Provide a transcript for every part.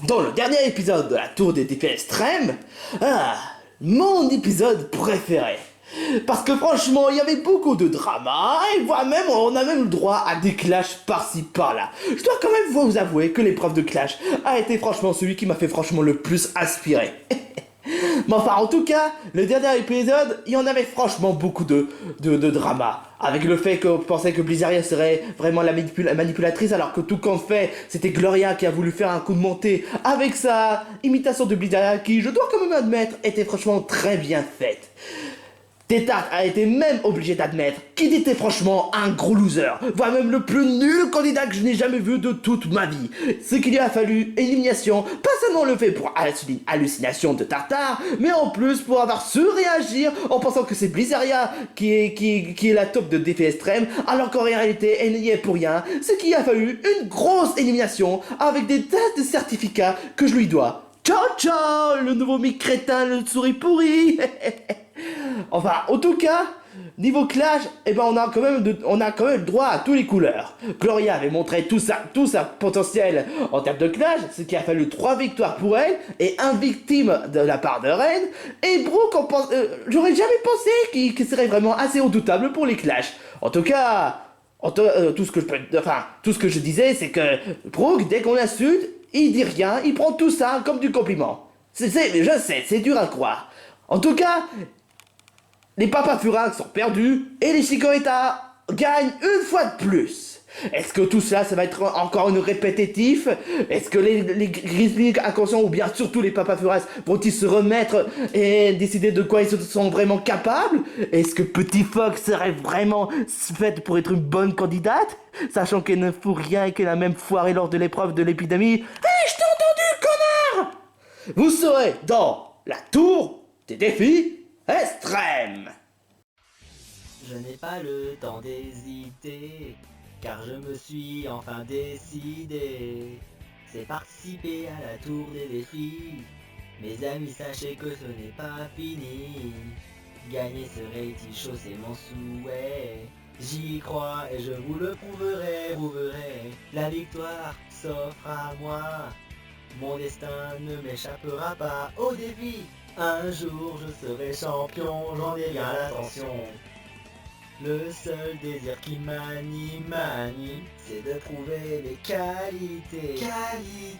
Dans le dernier épisode de la Tour des défis extrêmes, mon épisode préféré. Parce que franchement, il y avait beaucoup de drama, et voire même, on a même le droit à des clashs par-ci par-là. Je dois quand même vous avouer que l'épreuve de clash a été franchement celui qui m'a fait franchement le plus aspirer. Mais enfin, en tout cas, le dernier épisode, il y en avait franchement beaucoup de drama. Avec le fait qu'on pensait que Blizzaria serait vraiment la manipulatrice, alors que tout compte fait, c'était Gloria qui a voulu faire un coup de montée avec sa imitation de Blizzaria, qui, je dois quand même admettre, était franchement très bien faite. Tétart a été même obligé d'admettre qu'il était franchement un gros loser, voire même le plus nul candidat que je n'ai jamais vu de toute ma vie. Ce qu'il lui a fallu élimination, pas seulement le fait pour hallucination de Tartare, mais en plus pour avoir su réagir en pensant que c'est Blizzaria qui est la top de défi extrême, alors qu'en réalité elle n'y est pour rien, ce qui a fallu une grosse élimination avec des tas de certificats que je lui dois. Ciao ciao, le nouveau mi-crétin, le souris pourri. Enfin, en tout cas, niveau clash, on a quand même le droit à tous les couleurs. Gloria avait montré tout sa potentiel en termes de clash, ce qui a fallu 3 victoires pour elle et 1 victime de la part de Ren. Et Brooke, j'aurais jamais pensé qu'il serait vraiment assez redoutable pour les clashs. En tout cas, tout ce que je disais, c'est que Brooke, dès qu'on l'insulte, il dit rien, il prend tout ça comme du compliment. Je sais, c'est dur à croire. En tout cas, les Papas Furax sont perdus et les Chikorita gagnent une fois de plus. Est-ce que tout ça va être encore une répétitif? Est-ce que les Grizzly inconscients ou bien surtout les Papas Furax vont-ils se remettre et décider de quoi ils sont vraiment capables? Est-ce que Petit Fox serait vraiment faite pour être une bonne candidate? Sachant qu'elle ne fout rien et qu'elle a même foiré lors de l'épreuve de l'épidémie. Hé, je t'ai entendu, connard! Vous serez dans la tour des défis extrêmes. Je n'ai pas le temps d'hésiter, car je me suis enfin décidé. C'est participer à la tour des défis. Mes amis, sachez que ce n'est pas fini. Gagner ce reality show, c'est mon souhait. J'y crois et je vous le prouverai. La victoire s'offre à moi. Mon destin ne m'échappera pas au défi. Un jour je serai champion, j'en ai bien l'intention. Le seul désir qui m'anime, c'est de prouver les qualités.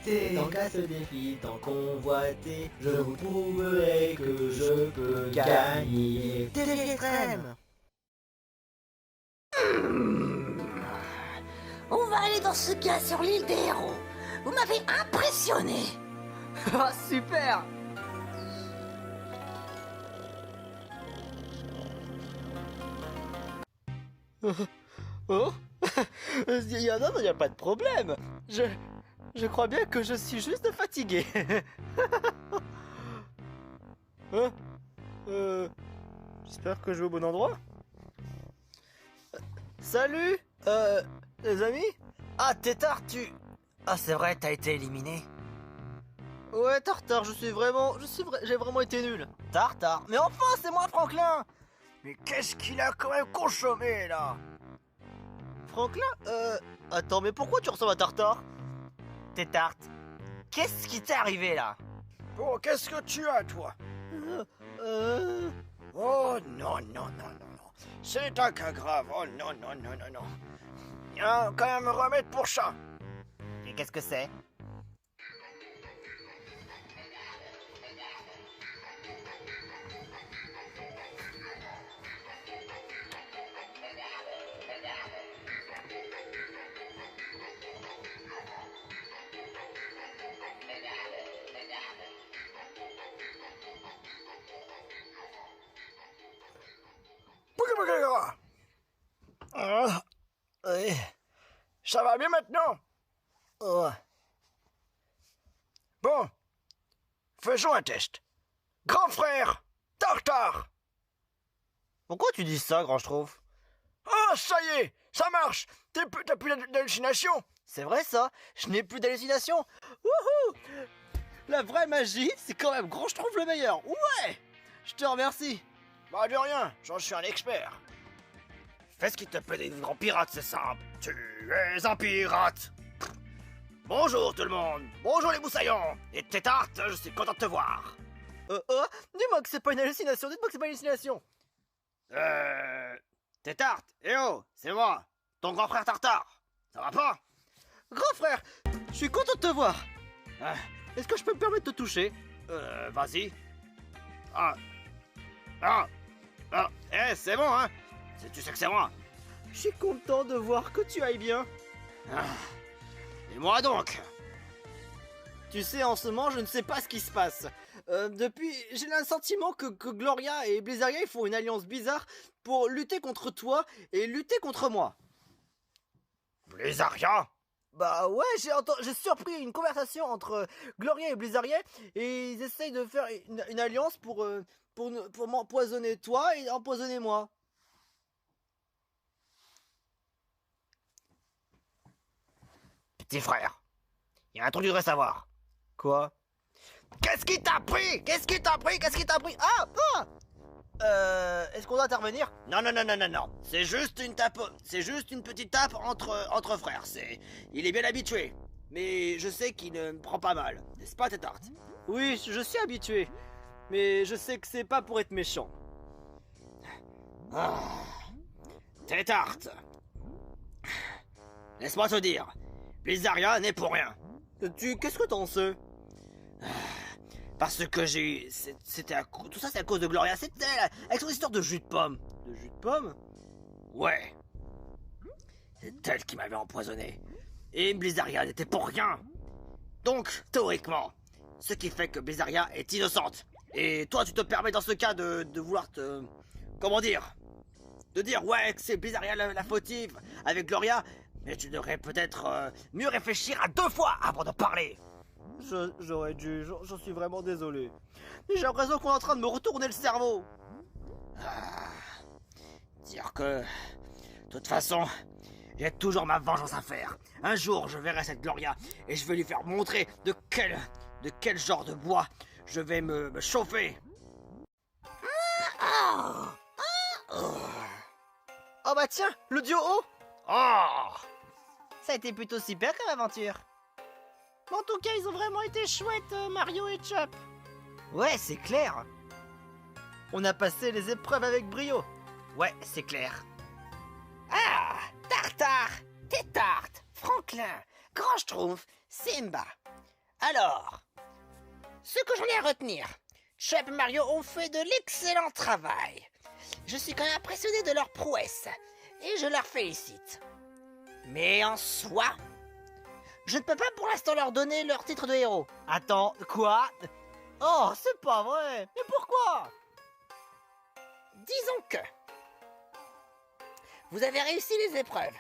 Et tant qu'à ce défi, tant convoité, je vous prouverai que je peux gagner. Défi extrême. On va aller dans ce cas sur l'île des héros. Vous m'avez impressionné. Ah, super! Oh? Il y a pas de problème. Je crois bien que je suis juste fatigué. Hein? J'espère que je vais au bon endroit. Salut, les amis? Ah, Tétard, Ah, c'est vrai, t'as été éliminé. Ouais, Tartare, j'ai vraiment été nul. Tartare? Mais enfin, c'est moi, Franklin! Mais qu'est-ce qu'il a quand même consommé, là? Franklin? Attends, mais pourquoi tu ressembles à Tartare? Tétart, qu'est-ce qui t'est arrivé, là? Bon, qu'est-ce que tu as, toi? Oh, non. C'est un cas grave. Oh, non. Il y a quand même un remède pour ça. Et qu'est-ce que c'est? Ah, Ouais. ça va bien maintenant? Ouais. Bon, faisons un test. Grand frère, Tartare. Pourquoi tu dis ça, grand Schtroumpf? Oh, ça y est, ça marche. T'as plus d'hallucination. C'est vrai ça, je n'ai plus d'hallucination. Wouhou! La vraie magie, c'est quand même grand Schtroumpf le meilleur. Ouais! Je te remercie. Bah de rien, j'en suis un expert. Fais ce qui te plaît, grand pirate, c'est simple. Tu es un pirate. Bonjour tout le monde. Bonjour les moussaillons. Et Tétart, je suis content de te voir. Dis-moi que c'est pas une hallucination, dites-moi que c'est pas une hallucination. Tétart, eh oh, c'est moi, ton grand frère Tartare. Ça va pas? Grand frère, je suis content de te voir. Ah, Est-ce que je peux me permettre de te toucher? Vas-y. Ah. Ah. Ah. C'est bon, hein? Tu sais que c'est moi. Je suis content de voir que tu ailles bien. Ah. Et moi donc? Tu sais, en ce moment, je ne sais pas ce qui se passe. Depuis, j'ai le sentiment que Gloria et Blizzardien ils font une alliance bizarre pour lutter contre toi et lutter contre moi. Blizzardien? Bah ouais, j'ai surpris une conversation entre Gloria et Blizzardien et ils essayent de faire une alliance pour m'empoisonner toi et empoisonner moi. Petit frère, il y a un truc que tu devrais savoir. Quoi? Qu'est-ce qui t'a pris? Qu'est-ce qui t'a pris? Qu'est-ce qui t'a pris? Est-ce qu'on doit intervenir? Non, non, non, non, non, non. C'est juste une tape. C'est juste une petite tape entre frères. Il est bien habitué. Mais je sais qu'il ne me prend pas mal. N'est-ce pas, Tétart? Oui, je suis habitué. Mais je sais que c'est pas pour être méchant. Ah. Tétart. Laisse-moi te dire. Blizzaria n'est pour rien. Qu'est-ce que t'en sais? Parce que j'ai eu... Tout ça, c'est à cause de Gloria. C'était avec son histoire de jus de pomme. De jus de pomme? Ouais. C'est elle qui m'avait empoisonné. Et Blizzaria n'était pour rien. Donc, théoriquement, ce qui fait que Blizzaria est innocente. Et toi, tu te permets dans ce cas de vouloir te... Comment dire? De dire, ouais, que c'est Blizzaria la fautive avec Gloria. Mais tu devrais peut-être mieux réfléchir à 2 fois avant de parler. J'aurais dû, j'en suis vraiment désolé. Mais j'ai l'impression qu'on est en train de me retourner le cerveau. Dire que... De toute façon, j'ai toujours ma vengeance à faire. Un jour, je verrai cette Gloria et je vais lui faire montrer de quel genre de bois je vais me chauffer. Oh bah tiens, le duo haut. Oh! Ça a été plutôt super comme aventure. En tout cas, ils ont vraiment été chouettes, Mario et Chop. Ouais, c'est clair. On a passé les épreuves avec brio. Ouais, c'est clair. Ah, Tartare, Tétart, Franklin, Grand Schtroumpf, Simba. Alors, ce que j'en ai à retenir, Chop et Mario ont fait de l'excellent travail. Je suis quand même impressionné de leur prouesse et je leur félicite. Mais en soi, je ne peux pas pour l'instant leur donner leur titre de héros. Attends, quoi? Oh, c'est pas vrai. Mais pourquoi? Disons que vous avez réussi les épreuves,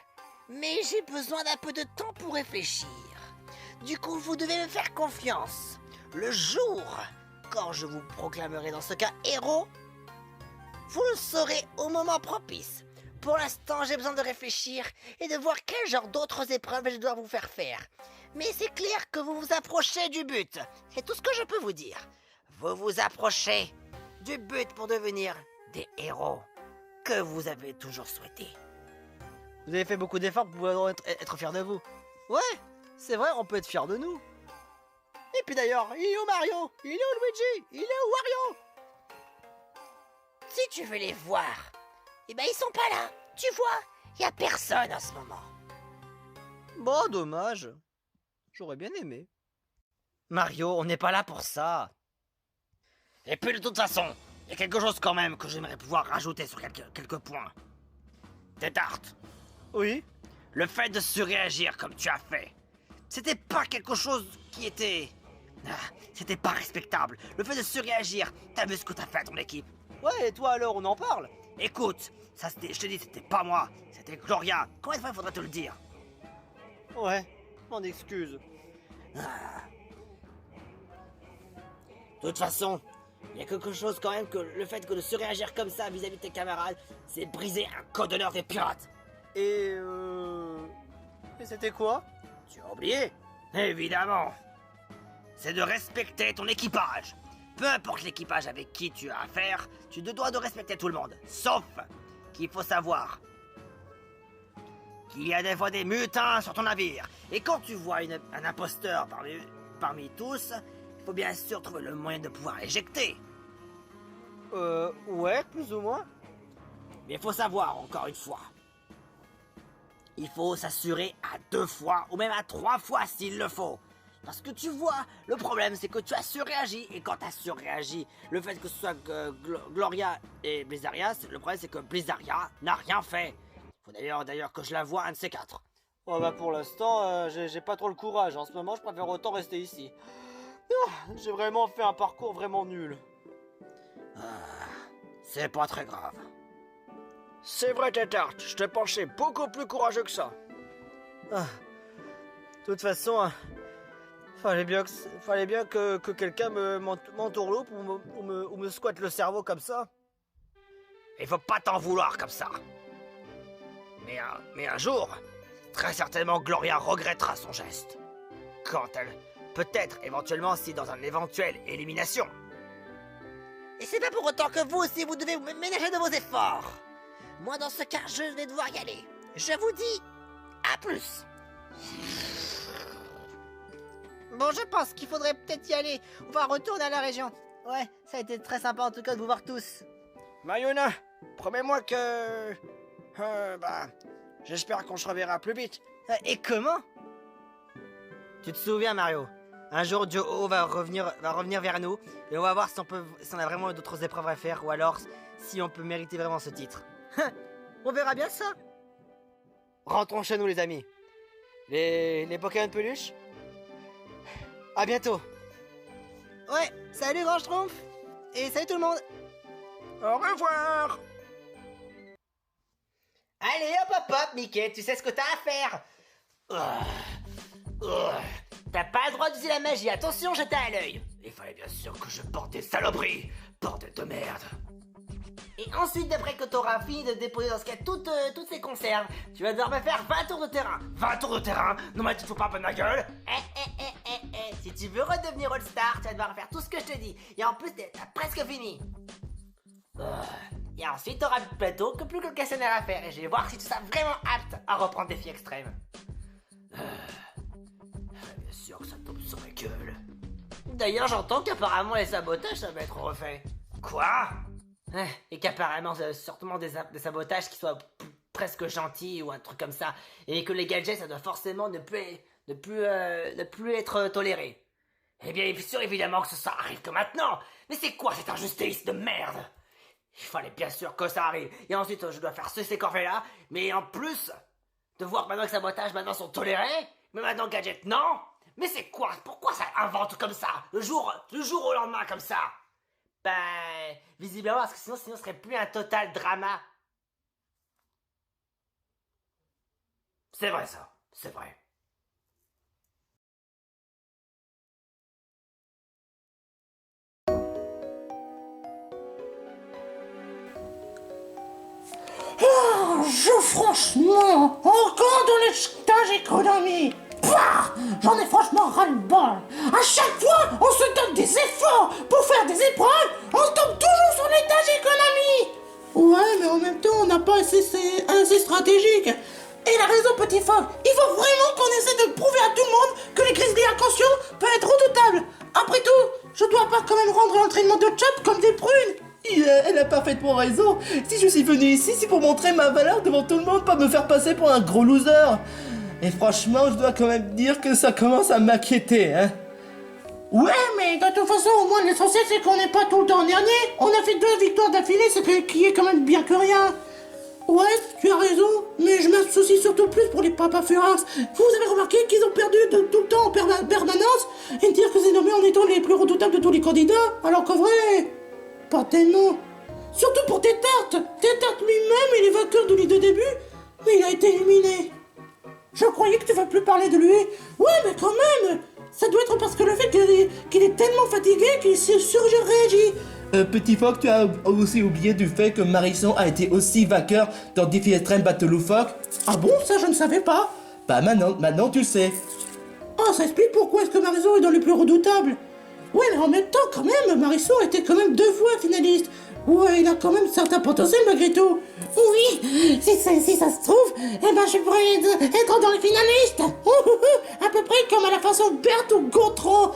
mais j'ai besoin d'un peu de temps pour réfléchir. Du coup, vous devez me faire confiance. Le jour, quand je vous proclamerai dans ce cas héros, vous le saurez au moment propice. Pour l'instant, j'ai besoin de réfléchir et de voir quel genre d'autres épreuves je dois vous faire faire. Mais c'est clair que vous vous approchez du but. C'est tout ce que je peux vous dire. Vous vous approchez du but pour devenir des héros que vous avez toujours souhaité. Vous avez fait beaucoup d'efforts pour pouvoir être fiers de vous. Ouais, c'est vrai, on peut être fiers de nous. Et puis d'ailleurs, il est où Mario? Il est où Luigi? Il est où Wario? Si tu veux les voir, eh ben ils sont pas là. Tu vois, y a personne en ce moment. Bon, dommage. J'aurais bien aimé. Mario, on n'est pas là pour ça. Et puis de toute façon, il y a quelque chose quand même que j'aimerais pouvoir rajouter sur quelques points. Tétart, Oui? le fait de surréagir comme tu as fait, c'était pas quelque chose qui était... c'était pas respectable. Le fait de surréagir, t'as vu ce que t'as fait à ton équipe? Ouais, et toi alors, on en parle? Écoute, ça je te dis, c'était pas moi, c'était Gloria. Combien de fois il faudrait te le dire? Ouais, m'en excuse. De toute façon, il y a quelque chose quand même que le fait que de surréagir comme ça vis-à-vis de tes camarades, c'est briser un code d'honneur des pirates. Et c'était quoi? Tu as oublié? Évidemment. C'est de respecter ton équipage. Peu importe l'équipage avec qui tu as affaire, tu te dois de respecter tout le monde. Sauf qu'il faut savoir qu'il y a des fois des mutins sur ton navire. Et quand tu vois un imposteur parmi tous, il faut bien sûr trouver le moyen de pouvoir l'éjecter. Ouais, plus ou moins. Mais il faut savoir, encore une fois, il faut s'assurer à 2 fois ou même à 3 fois s'il le faut. Parce que tu vois, le problème c'est que tu as surréagi. Et quand tu as surréagi, le fait que ce soit Gloria et Blizzaria, le problème c'est que Blizzaria n'a rien fait. Faut d'ailleurs que je la voie un de ces 4. Ouais, bah pour l'instant, j'ai pas trop le courage. En ce moment, je préfère autant rester ici. J'ai vraiment fait un parcours vraiment nul. C'est pas très grave. C'est vrai, Tétart, je te pensais beaucoup plus courageux que ça. De toute façon, fallait bien que quelqu'un m'entourloupe ou me squatte le cerveau comme ça. Il faut pas t'en vouloir comme ça. Mais un jour, très certainement Gloria regrettera son geste. Quand elle... Peut-être, éventuellement, si dans une éventuelle élimination. Et c'est pas pour autant que vous aussi vous devez vous ménager de vos efforts. Moi dans ce cas, je vais devoir y aller. Je vous dis à plus. Bon, je pense qu'il faudrait peut-être y aller. On va retourner à la région. Ouais, ça a été très sympa en tout cas de vous voir tous. Mayuna, promets-moi que... j'espère qu'on se reverra plus vite. Et comment? Tu te souviens, Mario? Un jour, Joe va revenir vers nous et on va voir si on a vraiment d'autres épreuves à faire ou alors si on peut mériter vraiment ce titre. On verra bien ça. Rentrons chez nous, les amis. Les Pokémon de peluche. À bientôt. Ouais, salut Grand Schtroumpf. Et salut tout le monde. Au revoir. Allez hop hop hop, Mickey, tu sais ce que t'as à faire. T'as pas le droit d'utiliser la magie, attention, j'étais à l'œil. Il fallait bien sûr que je porte des saloperies. Bordel de merde. Et ensuite, après que t'auras fini de déposer dans ce cas toutes ces conserves, tu vas devoir me faire 20 tours de terrain. 20 tours de terrain? Non mais tu te fous pas un peu de ma gueule? Si tu veux redevenir All-Star, tu vas devoir faire tout ce que je te dis. Et en plus, t'as presque fini. Et ensuite, t'auras le plateau que plus que le questionnaire à faire. Et je vais voir si tu seras vraiment apte à reprendre des défis extrêmes. Bien sûr que ça tombe sur ma gueule. D'ailleurs, j'entends qu'apparemment les sabotages, ça va être refait. Quoi? Et qu'apparemment, sûrement des sabotages qui soient presque gentils ou un truc comme ça. Et que les gadgets, ça doit forcément ne plus être toléré. Eh bien, bien sûr, évidemment que ça arrive que maintenant. Mais c'est quoi cette injustice de merde? Il fallait bien sûr que ça arrive. Et ensuite, je dois faire ces corvées-là. Mais en plus, de voir maintenant que les sabotages maintenant sont tolérés. Mais maintenant, gadget, non. Mais c'est quoi? Pourquoi ça invente comme ça? Le jour au lendemain, comme ça? Visiblement, parce que sinon, ce serait plus un total drama. C'est vrai ça, c'est vrai. Franchement, encore dans les stages économie. J'en ai franchement ras-le-bol. À chaque fois, on se donne des efforts pour faire des épreuves, on se tombe toujours sur les tâches économie. Ouais, mais en même temps, on n'a pas assez stratégique. Et la raison, petit Fogg, il faut vraiment qu'on essaie de prouver à tout le monde que les grizzlies inconscients peuvent être redoutables. Après tout, je dois pas quand même rendre l'entraînement de Chop comme des prunes. Elle a parfaitement raison. Si je suis venu ici, c'est pour montrer ma valeur devant tout le monde, pas me faire passer pour un gros loser. Et franchement, je dois quand même dire que ça commence à m'inquiéter, hein. Ouais, mais de toute façon, au moins l'essentiel c'est qu'on n'est pas tout le temps dernier. On a fait 2 victoires d'affilée, qui est quand même bien que rien. Ouais, tu as raison, mais je m'associe surtout plus pour les Papa Furax. Vous avez remarqué qu'ils ont perdu tout le temps en permanence et dire que c'est nommé en étant les plus redoutables de tous les candidats, alors qu'en vrai, pas tellement. Surtout pour Tétart. Tétart lui-même, il est vainqueur de l'île de début, mais il a été éliminé. Je croyais que tu vas plus parler de lui. Ouais, mais quand même, ça doit être parce que le fait qu'il est tellement fatigué qu'il s'est surréagi. Petit Fogg, tu as aussi oublié du fait que Marisson a été aussi vainqueur dans Défi Extreme Battle of Fogg. Ah bon, ça je ne savais pas. Bah maintenant tu le sais. Ah, ça explique pourquoi est-ce que Marisson est dans les plus redoutables. Ouais, mais en même temps, quand même, Marisson était quand même 2 fois finaliste. Ouais, il a quand même certain potentiel malgré tout. Oui, si ça se trouve, eh ben je pourrais être dans les finalistes. À peu près comme à la façon Berthe ou Gontran.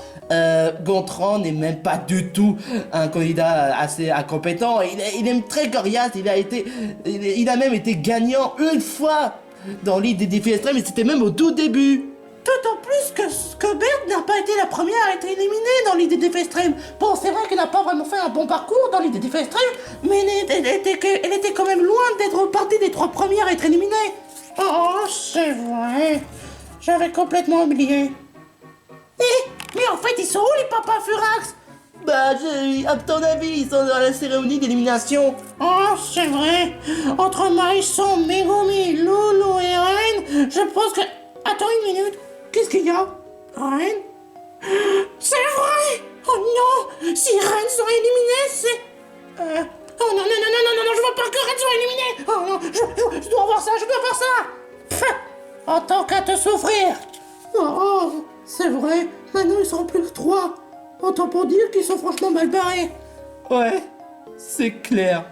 Gontran n'est même pas du tout un candidat assez incompétent. Il est très coriace, il a même été gagnant une fois dans l'île des défis extrêmes et c'était même au tout début. D'autant plus que Berthe n'a pas été la première à être éliminée dans l'idée des défis extrêmes. Bon, c'est vrai qu'elle n'a pas vraiment fait un bon parcours dans l'idée des défis extrêmes, mais elle était quand même loin d'être partie des 3 premières à être éliminée. Oh, c'est vrai. J'avais complètement oublié. Mais en fait, ils sont où les papas Furax? Bah, à ton avis, ils sont dans la cérémonie d'élimination. Oh, c'est vrai. Entre Marisson, Megumi, Loulou et Ren, je pense que... Attends une minute. Qu'est-ce qu'il y a? Ren? C'est vrai! Oh non! Si Ren sont éliminés, c'est... Oh non, je veux pas que Ren soit éliminé! Oh non, je dois voir ça, Pff, en tant qu'à te souffrir! Oh, c'est vrai, maintenant ils sont plus que 3. Autant pour dire qu'ils sont franchement mal barrés. Ouais, c'est clair.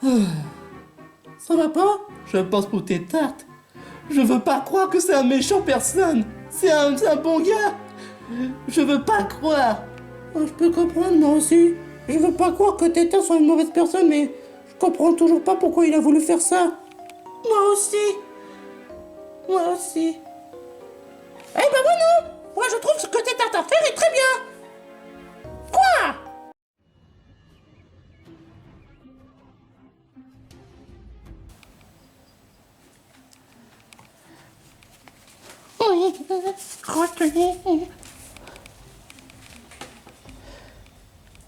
Ça va pas? Je pense pour tes tartes. Je veux pas croire que c'est un méchant personne. C'est un bon gars. Je veux pas croire. Oh, je peux comprendre, moi aussi. Je veux pas croire que Tétin soit une mauvaise personne, mais je comprends toujours pas pourquoi il a voulu faire ça. Moi aussi. Eh ben moi non. Moi je trouve ce que Tétin t'a fait est très bien. Quoi? Retenez.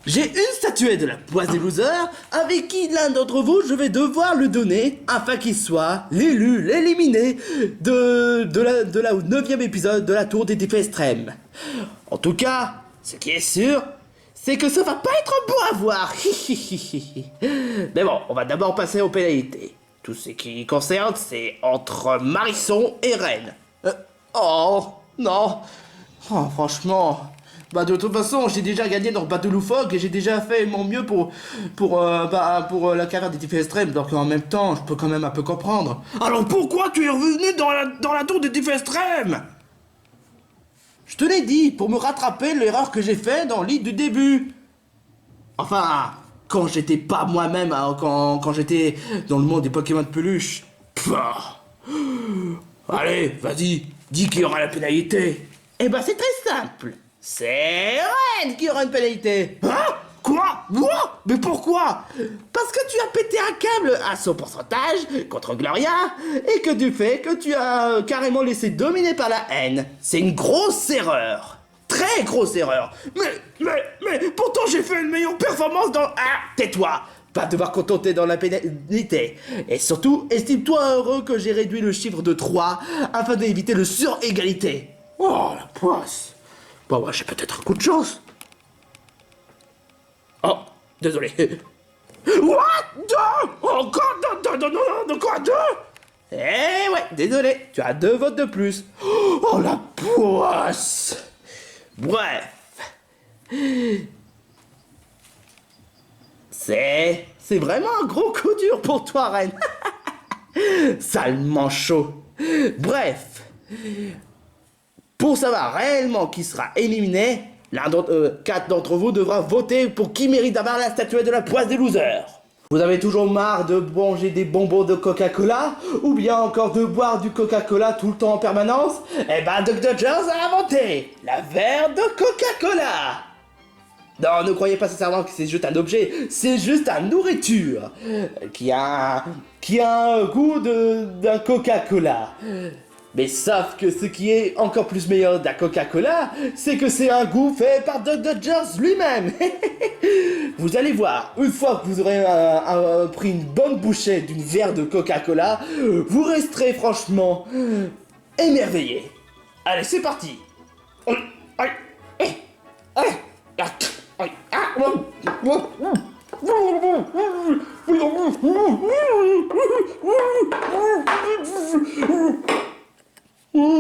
J'ai une statuette de la poisse des losers avec qui l'un d'entre vous je vais devoir le donner afin qu'il soit l'éliminé de la 9e épisode de la tour des défis extrêmes. En tout cas, ce qui est sûr, c'est que ça va pas être beau à voir. Mais bon, on va d'abord passer aux pénalités. Tout ce qui concerne, c'est entre Marisson et Ren. Oh, non. Oh, franchement... Bah de toute façon, j'ai déjà gagné dans Battle of Fog et j'ai déjà fait mon mieux pour la carrière des défis extrêmes, donc en même temps, je peux quand même un peu comprendre. Alors pourquoi tu es revenu dans la tour des défis extrêmes? Je te l'ai dit, pour me rattraper l'erreur que j'ai fait dans l'île du début. Enfin, quand j'étais pas moi-même, hein, quand j'étais dans le monde des Pokémon de peluche. Pouah. Allez, vas-y, dis qu'il y aura la pénalité. Eh ben c'est très simple. C'est Ren qui aura une pénalité. Hein? Quoi? Moi? Mais pourquoi? Parce que tu as pété un câble à son pourcentage contre Gloria et que du fait que tu as carrément laissé dominer par la haine. C'est une grosse erreur. Très grosse erreur. Mais pourtant j'ai fait une meilleure performance dans... Ah, tais-toi. Va devoir contenter dans la pénalité. Et surtout, estime-toi heureux que j'ai réduit le chiffre de 3 afin d'éviter le sur-égalité. Oh, la poisse. Bon, ouais, j'ai peut-être un coup de chance. Oh, désolé. What? 2? Encore deux? Quoi, 2? Eh ouais, désolé, tu as 2 votes de plus. Oh, la poisse. Bref. C'est vraiment un gros coup dur pour toi, Ren. Sale manchot. Bref. Pour savoir réellement qui sera éliminé, 4 d'entre vous devra voter pour qui mérite d'avoir la statuette de la poisse des losers. Vous avez toujours marre de manger des bonbons de Coca-Cola ou bien encore de boire du Coca-Cola tout le temps en permanence? Eh ben Dr. Jones a inventé la verre de Coca-Cola. Non, ne croyez pas sincèrement que c'est juste un objet, c'est juste une nourriture qui a un goût d'un Coca-Cola. Mais sauf que ce qui est encore plus meilleur d'un Coca-Cola, c'est que c'est un goût fait par Dr. Jones lui-même. Vous allez voir, une fois que vous aurez pris une bonne bouchée d'une verre de Coca-Cola, vous resterez franchement émerveillé. Allez, c'est parti. Oh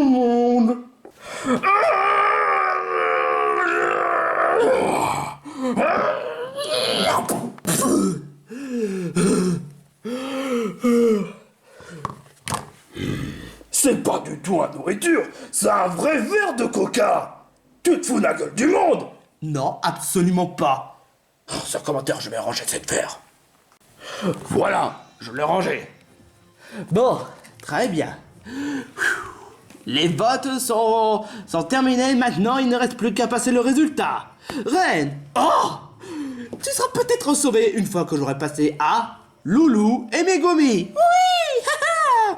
monde. C'est pas du tout la nourriture, c'est un vrai verre de coca. Tu te fous de la gueule du monde. Non, absolument pas. Ce commentaire, je vais ranger cette verre. Voilà, je l'ai rangé. Bon, très bien. Les votes sont terminés, maintenant il ne reste plus qu'à passer le résultat. Reine, oh, tu seras peut-être sauvée une fois que j'aurai passé à Loulou et Megumi. Oui, haha.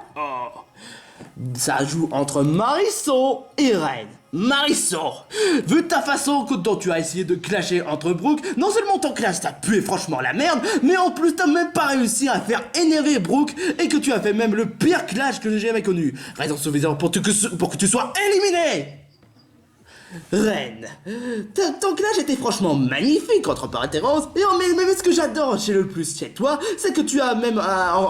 Ça joue entre Marisson et Reine. Marisson, vu ta façon dont tu as essayé de clasher entre Brooke, non seulement ton clash t'a pué franchement la merde, mais en plus t'as même pas réussi à faire énerver Brooke et que tu as fait même le pire clash que j'ai jamais connu. Raison suffisante pour que tu sois éliminé. Reine, ton clash était franchement magnifique entre Parrot et Rose, mais ce que j'adore le plus chez toi, c'est que tu as même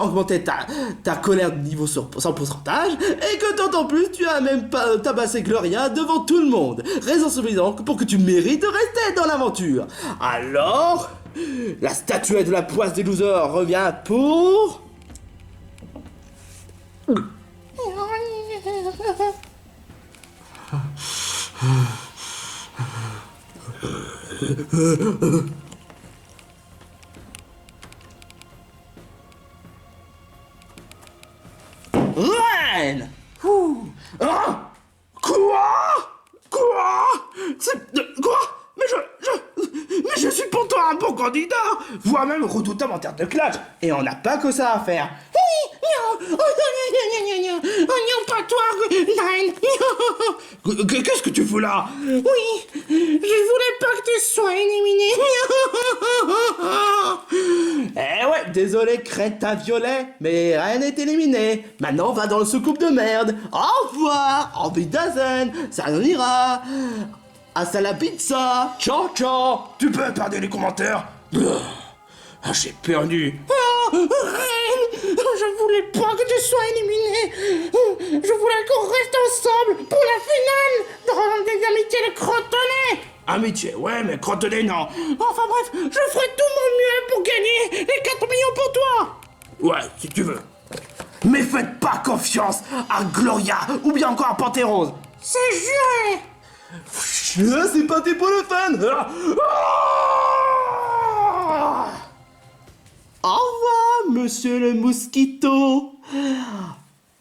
augmenté ta colère de niveau sans pourcentage, et que d'autant plus tu as même tabassé Gloria devant tout le monde. Raison suffisante pour que tu mérites de rester dans l'aventure. Alors, la statuette de la poisse des losers revient pour... Reine. Hein? Quoi? Quoi? Mais je suis pourtant un bon candidat, voire même redoutable en termes de clash. Et on n'a pas que ça à faire. Non, pas toi, Reine. Qu'est-ce que tu fous là? Oui, je voulais pas que tu sois éliminé. Eh ouais, désolé crétin violet, mais rien n'est éliminé. Maintenant on va dans le soucoupe de merde. Au revoir, en Wiedersehen, ça en ira. Hasta la pizza, ciao ciao. Tu peux épargner les commentaires? J'ai perdu. Reine, je voulais pas que tu sois éliminé. Je voulais qu'on reste ensemble pour la finale dans des amitiés de crotonnés. Amitié, ouais, mais crotte-les, non. Enfin bref, je ferai tout mon mieux pour gagner les 4 millions pour toi. Ouais, si tu veux. Mais faites pas confiance à Gloria ou bien encore à Pantérose. C'est juré. C'est pas pour le fun. Au revoir, monsieur le mosquito.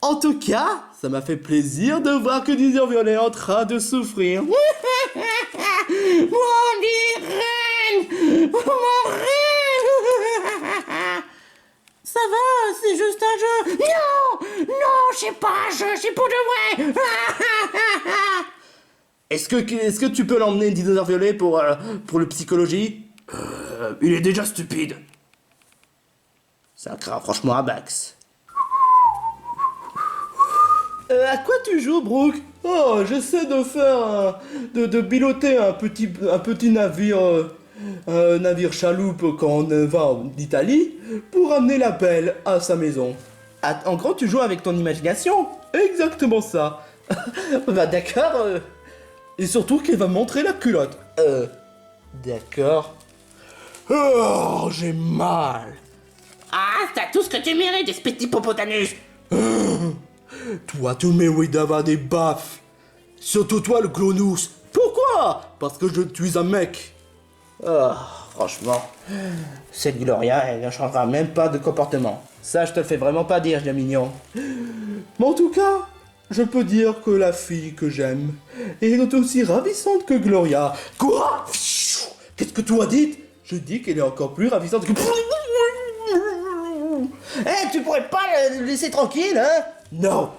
En tout cas, ça m'a fait plaisir de voir que Désir Violet est en train de souffrir. Mon reine, mon reine. Ça va, c'est juste un jeu. Non, c'est pas un jeu, c'est pour de vrai. Est-ce que tu peux l'emmener Dinosaure Violet pour le psychologie? Il est déjà stupide. Ça craint franchement à Bax. À quoi tu joues, Brooke? Oh, j'essaie de faire de piloter un petit navire, un navire chaloupe quand on va en Italie pour amener la belle à sa maison. Ah, en gros, tu joues avec ton imagination? Exactement ça. Bah d'accord. Et surtout qu'elle va montrer la culotte. D'accord. Oh, j'ai mal. Ah, t'as tout ce que tu mérites, ce petit popotanus. Toi, tu mérites d'avoir des baffes. Surtout toi, le clonous. Pourquoi? Parce que je suis un mec. Ah, franchement, cette Gloria, elle ne changera même pas de comportement. Ça, je te le fais vraiment pas dire, je mignon. Mais en tout cas, je peux dire que la fille que j'aime est aussi ravissante que Gloria. Quoi? Qu'est-ce que tu as dit? Je dis qu'elle est encore plus ravissante que... Eh, tu pourrais pas le laisser tranquille, hein? Non.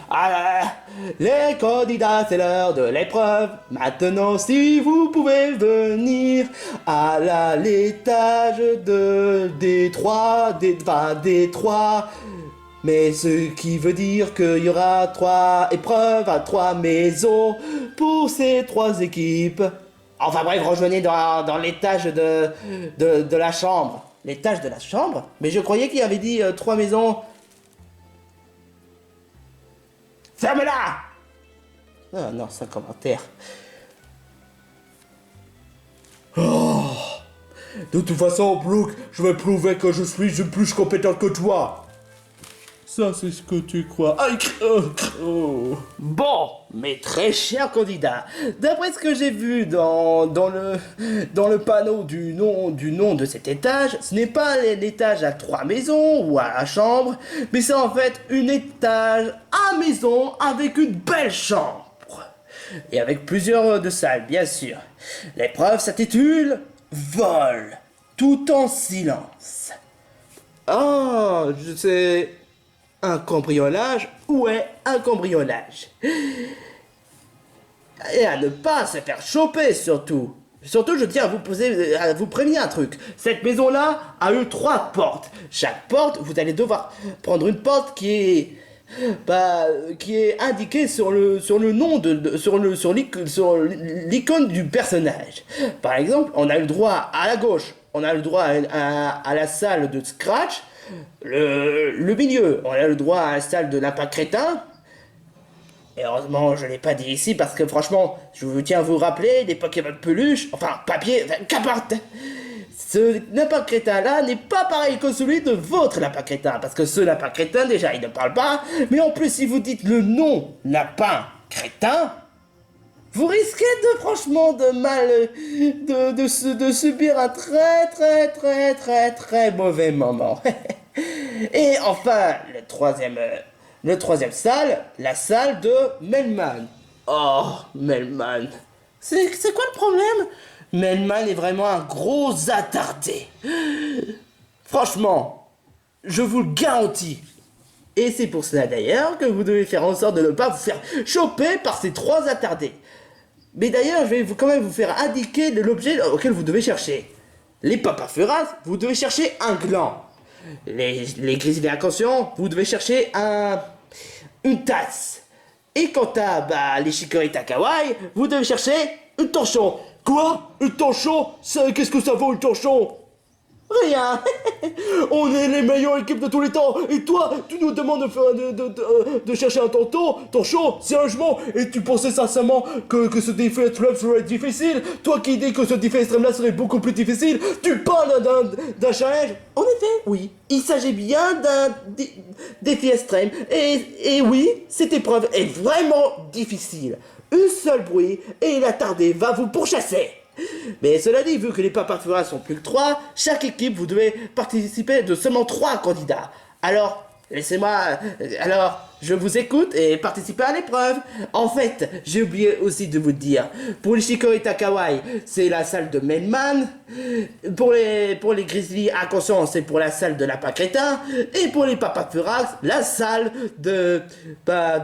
Ah, les candidats, c'est l'heure de l'épreuve. Maintenant, si vous pouvez venir à l'étage des trois. Mais ce qui veut dire qu'il y aura 3 épreuves à 3 maisons pour ces 3 équipes. Enfin bref, rejoignez dans l'étage de la chambre. L'étage de la chambre? Mais je croyais qu'il avait dit 3 maisons. Ferme-la! Ah non, sans commentaire. De toute façon, Brooke, je vais prouver que je suis plus compétent que toi. Ça, c'est ce que tu crois. Aïe, Bon, mes très chers candidats, d'après ce que j'ai vu dans le panneau du nom de cet étage, ce n'est pas l'étage à 3 maisons ou à la chambre, mais c'est en fait un étage à maison avec une belle chambre. Et avec plusieurs de salles, bien sûr. L'épreuve s'intitule Vol, tout en silence. Oh, je sais... Un cambriolage? Ouais, un cambriolage. Et à ne pas se faire choper, surtout. Surtout, je tiens à vous prévenir un truc. Cette maison-là a eu 3 portes. Chaque porte, vous allez devoir prendre une porte qui est indiquée sur le nom sur l'icône du personnage. Par exemple, on a le droit à la gauche, on a le droit à la salle de Scratch. Le milieu, on a le droit à la salle de lapin crétin. Et heureusement, je l'ai pas dit ici parce que franchement, je vous tiens à vous rappeler, les Pokémon peluche, enfin papier, qu'importe. Ce lapin crétin là n'est pas pareil que celui de votre lapin crétin, parce que ce lapin crétin déjà il ne parle pas, mais en plus si vous dites le nom lapin crétin, vous risquez de subir un très mauvais moment. Et enfin, le troisième salle, la salle de Melman. Oh, Melman. C'est quoi le problème? Melman est vraiment un gros attardé. Franchement, je vous le garantis. Et c'est pour cela d'ailleurs que vous devez faire en sorte de ne pas vous faire choper par ces 3 attardés. Mais d'ailleurs, je vais quand même vous faire indiquer l'objet auquel vous devez chercher. Les Papafuras, vous devez chercher un gland. Les grizzlies inconscients, vous devez chercher une tasse. Et quant à les Chikorita Kawaii, vous devez chercher une torchon. Quoi? Une torchon? Qu'est-ce que ça vaut une torchon? Rien. On est les meilleures équipes de tous les temps. Et toi, tu nous demandes de chercher un torchon, sérieusement. Et tu pensais sincèrement que ce défi extrême serait difficile? Toi qui dis que ce défi extrême là serait beaucoup plus difficile, tu parles d'un challenge? En effet, oui. Il s'agit bien d'un défi extrême. Et oui, cette épreuve est vraiment difficile. Un seul bruit et l'attardé va vous pourchasser. Mais cela dit, vu que les Papafuras sont plus que 3, chaque équipe, vous devez participer de seulement 3 candidats. Alors, je vous écoute et participez à l'épreuve. En fait, j'ai oublié aussi de vous dire, pour les Chikorita Kawaii, c'est la salle de Melman. Pour les Grizzlies inconscients, c'est pour la salle de Lapin Crétin. Et pour les Papafuras, la salle de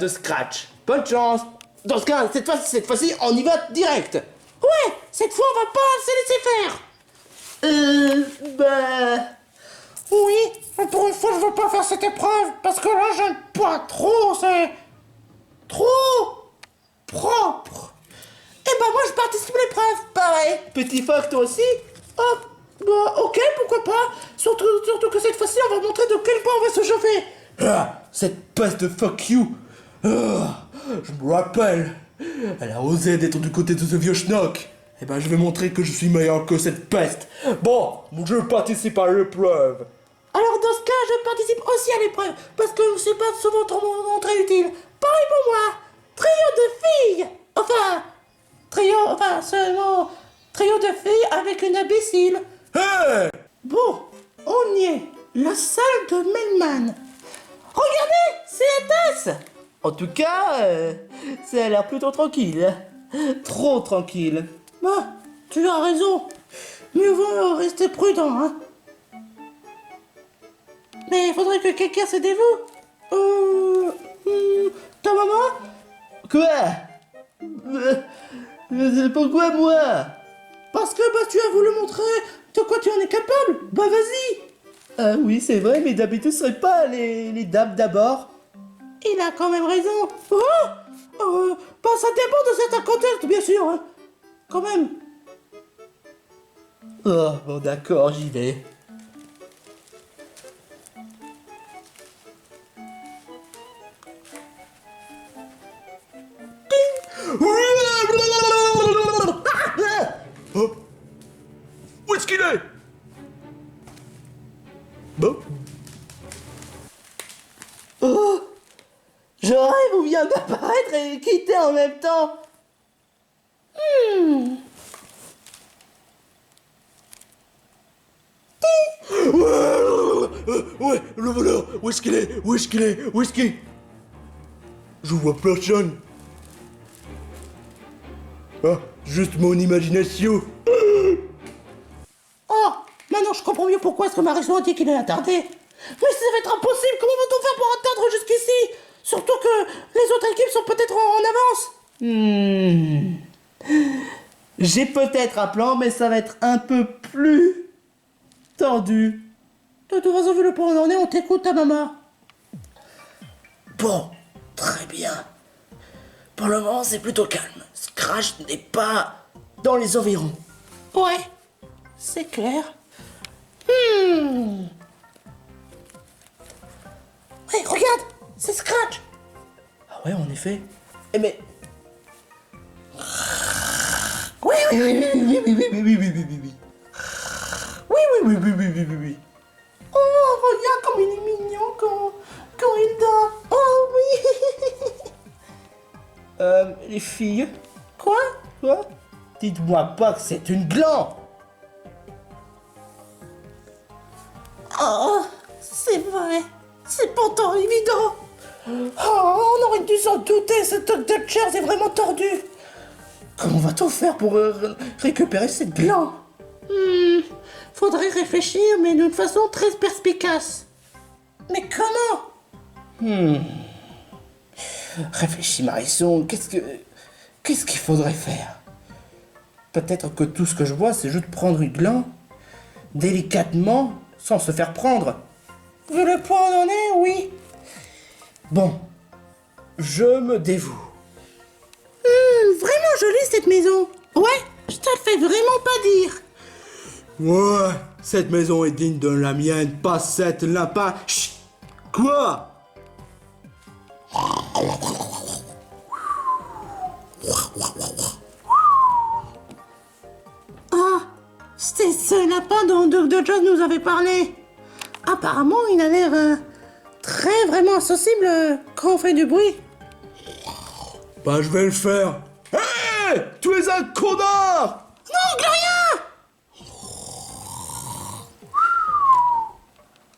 Scratch. Bonne chance. Dans ce cas, cette fois-ci, on y va direct. Ouais, cette fois, on va pas se laisser faire. Oui, mais pour une fois, je veux pas faire cette épreuve, parce que là, j'aime pas trop, c'est... trop... propre. Eh ben, moi, je participe à l'épreuve. Pareil. Petit Fox, toi aussi? Hop, bah, ok, pourquoi pas. Surtout que cette fois-ci, on va montrer de quel point on va se chauffer. Ah, cette peste de fuck you. Ah, je me rappelle. Elle a osé d'être du côté de ce vieux schnock. Eh ben, je vais montrer que je suis meilleur que cette peste. Bon, je participe à l'épreuve. Alors, dans ce cas, je participe aussi à l'épreuve, parce que c'est pas souvent trop très utile. Pareil pour moi. Trio de filles. Seulement trio de filles avec une imbécile. Hey! Bon, on y est. La salle de Melman. Regardez, c'est la tasse. En tout cas, ça a l'air plutôt tranquille. Trop tranquille. Bah, tu as raison. Mieux vaut rester prudent, hein. Mais il faudrait que quelqu'un se dévoue. Ta maman? Quoi? Pourquoi moi? Parce que tu as voulu montrer de quoi tu en es capable. Bah vas-y. Ah oui, c'est vrai, mais d'habitude ce serait pas les dames d'abord. Il a quand même raison. Bah ça dépend de certains contextes, bien sûr. Hein. Quand même. Oh, bon d'accord, j'y vais. Oh. Où est-ce qu'il est? en même temps. Ouais, le voleur, où est-ce qu'il est? Où est-ce qu'il est? Où est-ce qu'il est? Je vois personne. Ah, juste mon imagination. Oh, maintenant je comprends mieux pourquoi est-ce que Marisson a dit qu'il est attardé. Mais ça va être impossible, comment va-t-on faire pour atteindre jusqu'ici? Surtout que les autres équipes sont peut-être en avance. J'ai peut-être un plan, mais ça va être un peu plus tendu. De toute façon, vu le point où on en est, on t'écoute, ta maman. Bon, très bien. Pour le moment, c'est plutôt calme. Scratch n'est pas dans les environs. Ouais, c'est clair. Ouais, regarde, c'est Scratch. Ah ouais, en effet. Eh mais... Oui, oui, oui, oui, oui, oui, oui, oui, oui, oui, oui, oui. Oui, oui, oui, oui, oui, oui, oui, oui. Oh, regarde comme il est mignon quand il dort. Oh oui. les filles... Quoi? Quoi? Dites-moi pas que c'est une gland. Oh, c'est vrai. C'est pourtant évident. Oh, on aurait dû s'en douter, ce Dr. Chairs est vraiment tordu. Comment va-t-on faire pour récupérer cette gland? Faudrait réfléchir, mais d'une façon très perspicace. Mais comment? Réfléchis, Marisson, qu'est-ce qu'il faudrait faire? Peut-être que tout ce que je vois, c'est juste prendre une gland, délicatement, sans se faire prendre. Vu le point où on en est, oui. Bon, je me dévoue. Vraiment jolie cette maison. Ouais, je te le fais vraiment pas dire. Ouais, cette maison est digne de la mienne, pas cette lapin. Chut! Quoi? Ah, c'était ce lapin dont Dr. Jones nous avait parlé. Apparemment, il a l'air très vraiment sensible quand on fait du bruit. Bah, je vais le faire. Hé! Tu es un connard! Non, Gloria!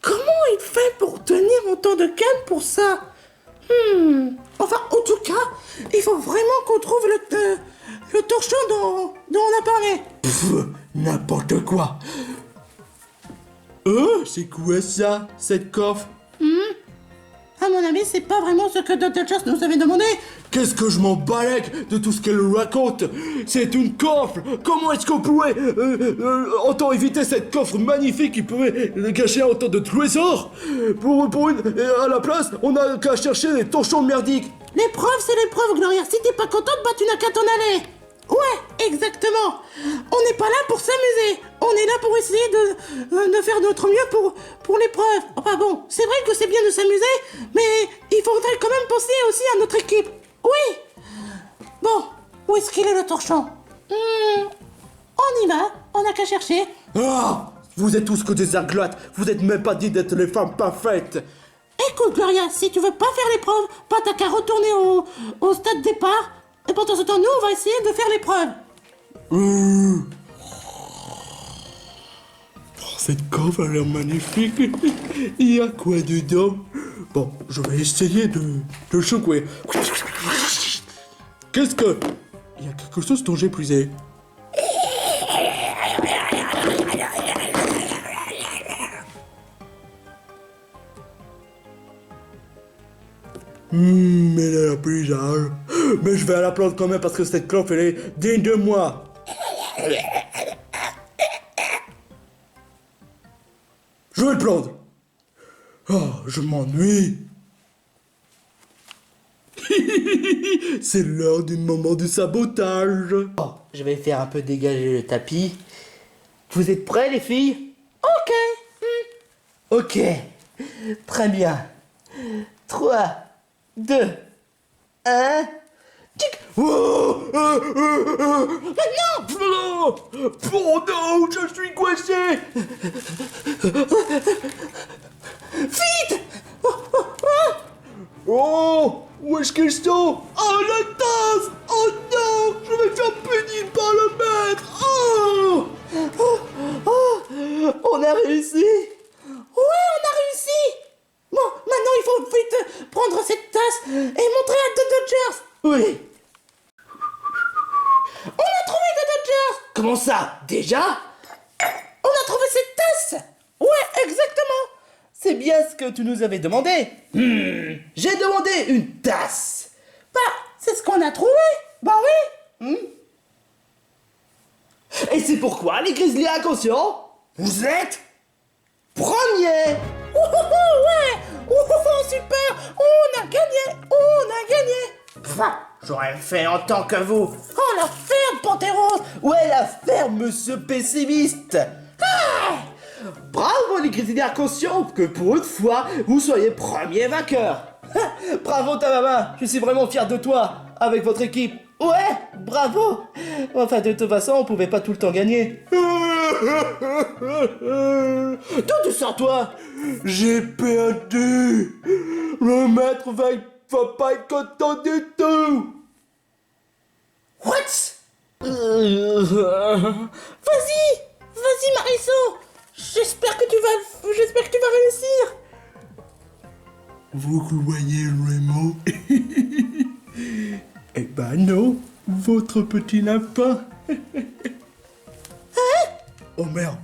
Comment il fait pour tenir autant de calme pour ça? Enfin, en tout cas, il faut vraiment qu'on trouve le torchon dont on a parlé. Pff, n'importe quoi. C'est quoi ça, cette coffre? À mon avis, c'est pas vraiment ce que Dr. Church nous avait demandé. Qu'est-ce que je m'en balèque de tout ce qu'elle raconte? C'est une coffre. Comment est-ce qu'on pourrait autant éviter cette coffre magnifique qui pourrait cacher autant de trésors? À la place, on a qu'à chercher des torchons merdiques. L'épreuve, c'est l'épreuve, Gloria. Si t'es pas contente, bah tu n'as qu'à t'en aller. Ouais, exactement. On n'est pas là pour s'amuser. On est là pour essayer de faire notre mieux pour l'épreuve. Enfin bon, c'est vrai que c'est bien de s'amuser, mais il faudrait quand même penser aussi à notre équipe. Oui. Bon, où est-ce qu'il est le torchon? On y va, on n'a qu'à chercher. Ah! Vous êtes tous que des aglottes. Vous êtes même pas dit d'être les femmes parfaites. Écoute, Gloria, si tu veux pas faire l'épreuve, bah t'as qu'à retourner au stade départ. Et pendant ce temps, nous, on va essayer de faire l'épreuve. Cette coffre a l'air magnifique. Il y a quoi dedans? Bon, je vais essayer de secouer. Qu'est-ce que... Il y a quelque chose dont j'ai puisé. Elle a l'air bizarre. Mais je vais à la plante quand même parce que cette clope, elle est digne de moi. Je vais le prendre. Oh, je m'ennuie. C'est l'heure du moment du sabotage. Bon, je vais faire un peu dégager le tapis. Vous êtes prêts, les filles? Ok. Très bien. 3, 2, 1... Tic. Oh, non! Oh non, je suis coincé. Vite! Oh, où est-ce qu'ils sont? Oh, la tasse! Oui. On a trouvé de Dodgers. Comment ça? Déjà? On a trouvé cette tasse. Ouais, exactement. C'est bien ce que tu nous avais demandé. J'ai demandé une tasse. Bah, c'est ce qu'on a trouvé. Bah oui. Et c'est pourquoi les Grizzlies inconscients, vous êtes premiers. Ouais. Super. On a gagné. Enfin, j'aurais fait en tant que vous. Oh, la ferme, Panthéros. Ouais, la ferme, monsieur pessimiste. Bravo les Grizzlies inconscients, que pour une fois, vous soyez premiers vainqueurs. Bravo ta maman, je suis vraiment fier de toi, avec votre équipe. Ouais, bravo. Enfin, de toute façon, on pouvait pas tout le temps gagner. D'où tu sors, toi? J'ai perdu. Le maître va pas être content du tout. What? Vas-y, Marisson. J'espère que tu vas réussir. Vous croyez vraiment? Eh ben non, votre petit lapin. Oh merde.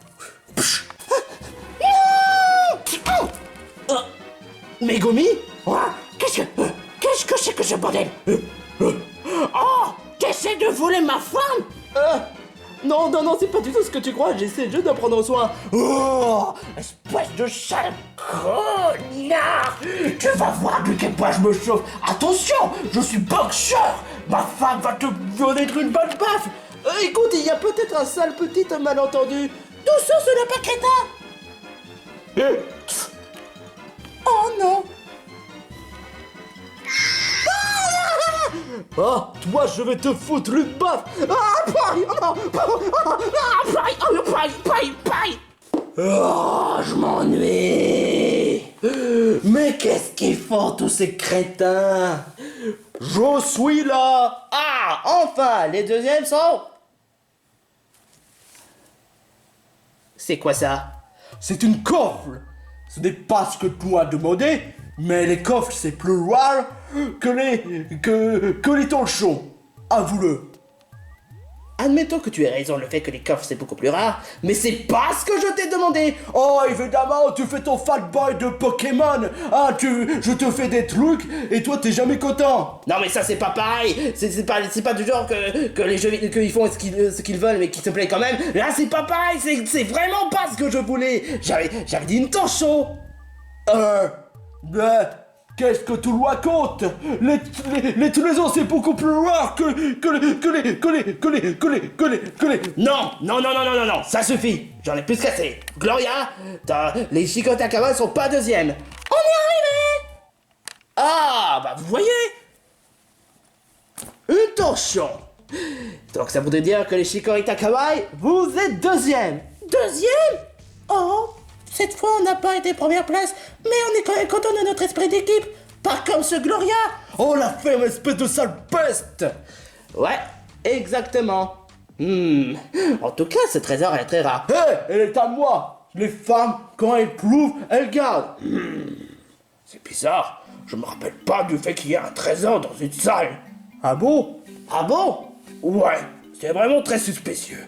Megumi? Qu'est-ce que c'est que ce bordel? Oh, t'essaies de voler ma femme? Non, c'est pas du tout ce que tu crois, j'essaie juste d'en prendre soin. Oh, espèce de sale connard! Tu vas voir de quel point je me chauffe. Attention, je suis boxeur. Ma femme va te mettre une bonne baffe. Écoute, il y a peut-être un sale petit malentendu. Doucement, ce n'est pas crétin. Oh non. Oh, toi, je vais te foutre une baffe. Ah, pareil, oh non, Pareil. Oh, je m'ennuie. Mais qu'est-ce qu'ils font tous ces crétins? Je suis là. Ah, enfin, les deuxièmes sont... C'est quoi ça? C'est une coffre. Ce n'est pas ce que tu m'as demandé, mais les coffres c'est plus rare que les torchons. Avoue-le. Admettons que tu aies raison, le fait que les coffres c'est beaucoup plus rare, mais c'est pas ce que je t'ai demandé. Oh, évidemment, tu fais ton fanboy de Pokémon. Ah, je te fais des trucs et toi t'es jamais content. Non mais ça c'est pas pareil. C'est pas du genre que les jeux qu'ils font ce qu'ils veulent mais qui te plaît quand même. Là c'est pas pareil, c'est vraiment pas ce que je voulais. J'avais dit une torchon. Qu'est-ce que tu racontes? Les trésors c'est beaucoup plus rare que les... Non, ça suffit. J'en ai plus qu'assez. Gloria, les Chico Takama sont pas deuxièmes. On est arrivé. Ah, bah vous voyez. Une torchon. Donc ça voudrait dire que les Shikori Takawai, vous êtes deuxième. Deuxième? Oh, cette fois on n'a pas été première place, mais on est quand même content de notre esprit d'équipe. Pas comme ce Gloria. Oh la ferme espèce de sale peste. Ouais, exactement. En tout cas, ce trésor est très rare. Hé, elle est à moi. Les femmes, quand elles prouvent, elles gardent. C'est bizarre. Je me rappelle pas du fait qu'il y ait un trésor dans une salle. Ah bon? Ah bon? Ouais, c'est vraiment très suspicieux.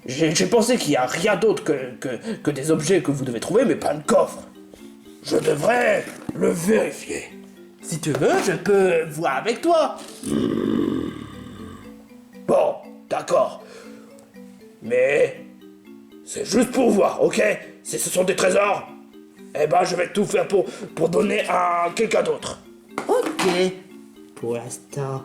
J'ai pensé qu'il y a rien d'autre que des objets que vous devez trouver, mais pas de coffre. Je devrais le vérifier. Si tu veux, je peux voir avec toi. Bon, d'accord. Mais c'est juste pour voir, ok? Si ce sont des trésors, eh ben je vais tout faire pour donner à quelqu'un d'autre. Ok, pour l'instant.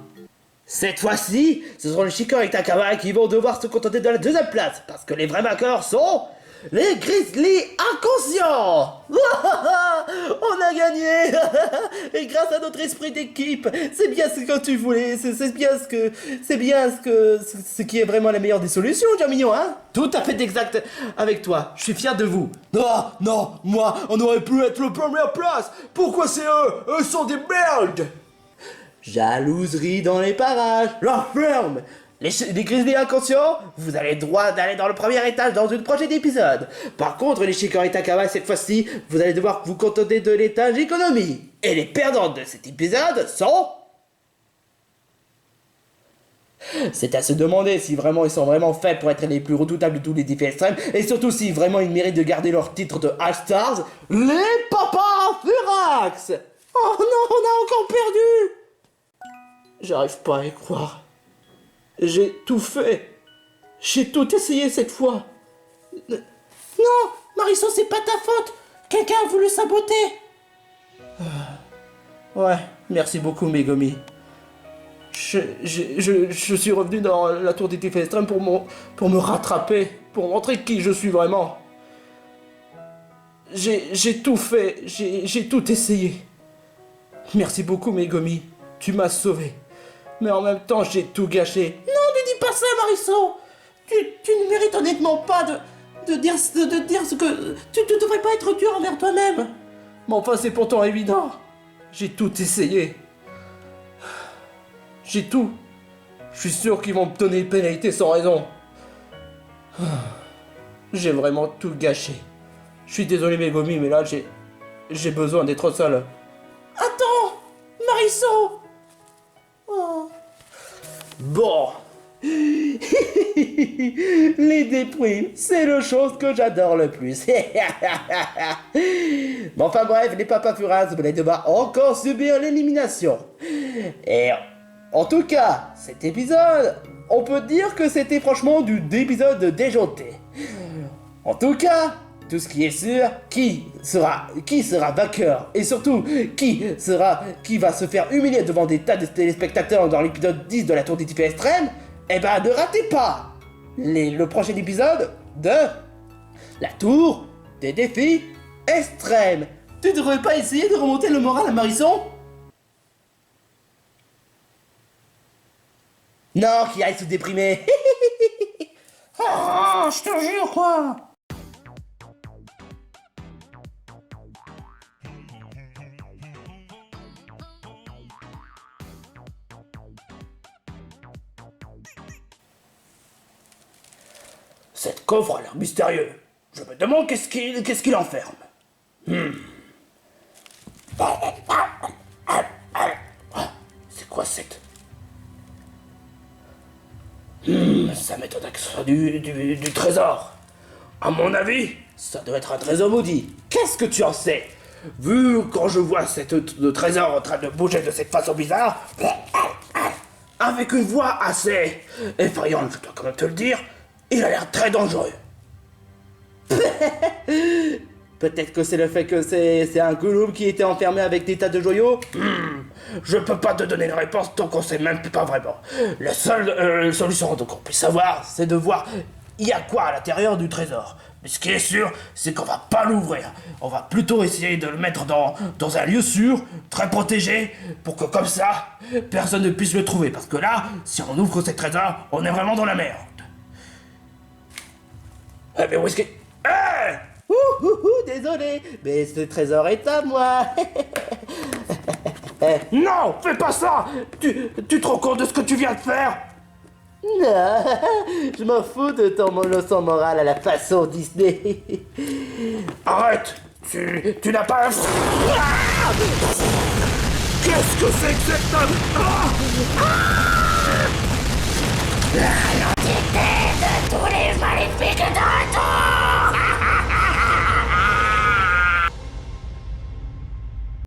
Cette fois-ci, ce sont les Shikori Takama qui vont devoir se contenter de la deuxième place, parce que les vrais vainqueurs sont les Grizzlies inconscients. On a gagné. Et grâce à notre esprit d'équipe, c'est bien ce que tu voulais, c'est bien ce qui est vraiment la meilleure des solutions, Jamignon, hein? Tout à fait exact avec toi, je suis fier de vous. Non, moi, on aurait pu être le première place. Pourquoi c'est eux? Eux sont des merdes. Jalouserie dans les parages, la ferme. Les Grizzlies inconscients, vous avez le droit d'aller dans le premier étage dans une prochaine épisode. Par contre, les Shikori Takama, cette fois-ci, vous allez devoir vous contenter de l'étage économie. Et les perdants de cet épisode sont... C'est à se demander si vraiment ils sont vraiment faits pour être les plus redoutables de tous les défis extrêmes, et surtout si vraiment ils méritent de garder leur titre de All-Stars, les Papas Furax. Oh non, on a encore perdu. J'arrive pas à y croire. J'ai tout fait. J'ai tout essayé cette fois. Non, Mariso, c'est pas ta faute. Quelqu'un a voulu saboter. Ouais, merci beaucoup Megumi. Je suis revenu dans la tour des défis extrêmes pour me rattraper, pour montrer qui je suis vraiment. J'ai tout fait, j'ai tout essayé. Merci beaucoup Megumi, tu m'as sauvé. Mais en même temps, j'ai tout gâché. Non, ne dis pas ça, Mariso. Tu ne mérites honnêtement pas de dire ce que... Tu ne devrais pas être dur envers toi-même. Mais enfin, c'est pourtant évident. J'ai tout essayé. J'ai tout. Je suis sûr qu'ils vont me donner une pénalité sans raison. J'ai vraiment tout gâché. Je suis désolé Megumi, mais là, j'ai besoin d'être seul. Attends, Mariso. Oh. Bon. Les déprimes, c'est la chose que j'adore le plus. Bon, enfin bref, les Papas Furax venaient devoir encore subir l'élimination. Et en tout cas, cet épisode, on peut dire que c'était franchement d'épisode déjanté. En tout cas, tout ce qui est sûr, qui sera vainqueur et surtout qui va se faire humilier devant des tas de téléspectateurs dans l'épisode 10 de la Tour des défis extrêmes, eh ben ne ratez pas le prochain épisode de la Tour des défis extrêmes. Tu devrais pas essayer de remonter le moral à Marisson? Non, qui aille se déprimer. Oh, je te jure, quoi. Cette coffre a l'air mystérieux. Je me demande qu'est-ce qu'il enferme. C'est quoi cette... Ça m'étonne que ce soit du trésor. À mon avis, ça doit être un trésor maudit. Qu'est-ce que tu en sais? Vu quand je vois le trésor en train de bouger de cette façon bizarre, avec une voix assez effrayante, je dois quand même te le dire, il a l'air très dangereux. Peut-être que c'est le fait que c'est un gollum qui était enfermé avec des tas de joyaux. Je peux pas te donner une réponse tant qu'on sait même pas vraiment. La seule solution donc on puisse savoir, c'est de voir il y a quoi à l'intérieur du trésor. Mais ce qui est sûr, c'est qu'on va pas l'ouvrir. On va plutôt essayer de le mettre dans un lieu sûr, très protégé, pour que comme ça, personne ne puisse le trouver. Parce que là, si on ouvre ce trésor, on est vraiment dans la merde. Ah mais où est-ce que... Ah désolé, mais ce trésor est à moi. Non, fais pas ça. Tu te rends compte de ce que tu viens de faire? Non, je m'en fous de ton leçon morale à la façon Disney. Arrête. Tu n'as pas... Ah qu'est-ce que c'est que cette...